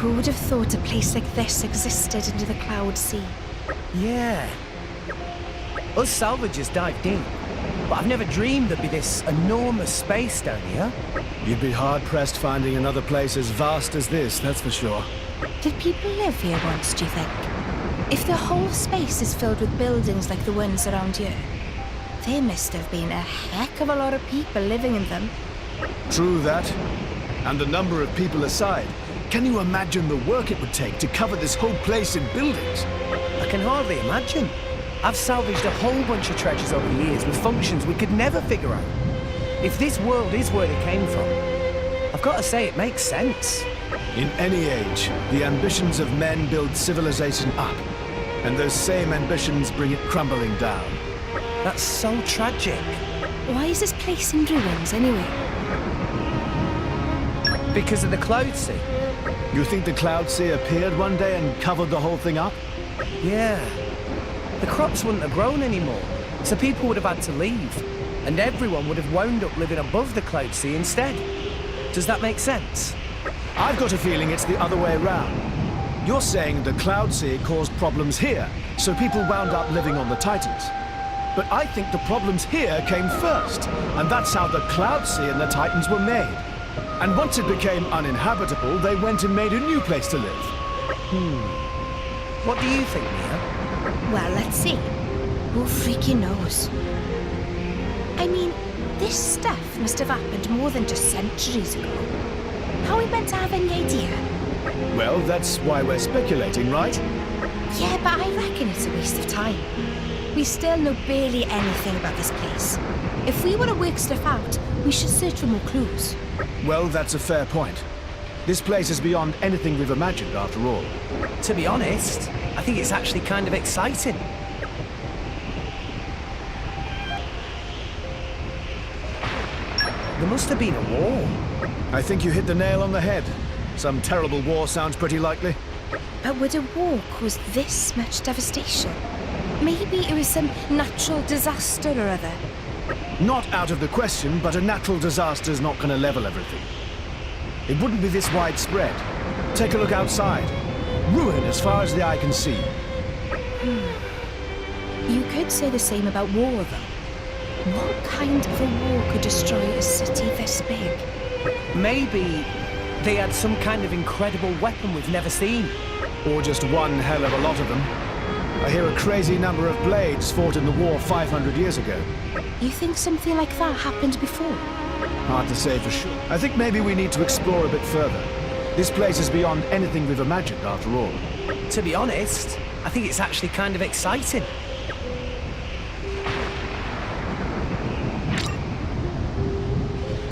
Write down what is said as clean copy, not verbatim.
Who would have thought a place like this existed under the Cloud Sea? Yeah. Us salvagers dive deep, but I've never dreamed there'd be this enormous space down here. You'd be hard-pressed finding another place as vast as this, that's for sure. Did people live here once, do you think? If the whole space is filled with buildings like the ones around here, there must have been a heck of a lot of people living in them. True that. And the number of people aside. Can you imagine the work it would take to cover this whole place in buildings? I can hardly imagine. I've salvaged a whole bunch of treasures over the years with functions we could never figure out. If this world is where they came from, I've got to say it makes sense. In any age, the ambitions of men build civilization up. And those same ambitions bring it crumbling down. That's so tragic. Why is this place in ruins, anyway? Because of the Cloud Sea. You think the Cloud Sea appeared one day and covered the whole thing up? Yeah. The crops wouldn't have grown anymore, so people would have had to leave. And everyone would have wound up living above the Cloud Sea instead. Does that make sense? I've got a feeling it's the other way around. You're saying the Cloud Sea caused problems here, so people wound up living on the Titans. But I think the problems here came first, and that's how the Cloud Sea and the Titans were made. And once it became uninhabitable, they went and made a new place to live. What do you think, Mia? Well, let's see. Who freaking knows? I mean, this stuff must have happened more than just centuries ago. How are we meant to have any idea? Well, that's why we're speculating, right? Yeah, but I reckon it's a waste of time. We still know barely anything about this place. If we want to work stuff out, we should search for more clues. Well, that's a fair point. This place is beyond anything we've imagined, after all. To be honest, I think it's actually kind of exciting. There must have been a war. I think you hit the nail on the head. Some terrible war sounds pretty likely. But would a war cause this much devastation? Maybe it was some natural disaster or other. Not out of the question, but a natural disaster's not going to level everything. It wouldn't be this widespread. Take a look outside. Ruin as far as the eye can see. You could say the same about war, though. What kind of a war could destroy a city this big? Maybe they had some kind of incredible weapon we've never seen. Or just one hell of a lot of them. I hear a crazy number of blades fought in the war 500 years ago. You think something like that happened before? Hard to say for sure. I think maybe we need to explore a bit further. This place is beyond anything we've imagined, after all. To be honest, I think it's actually kind of exciting.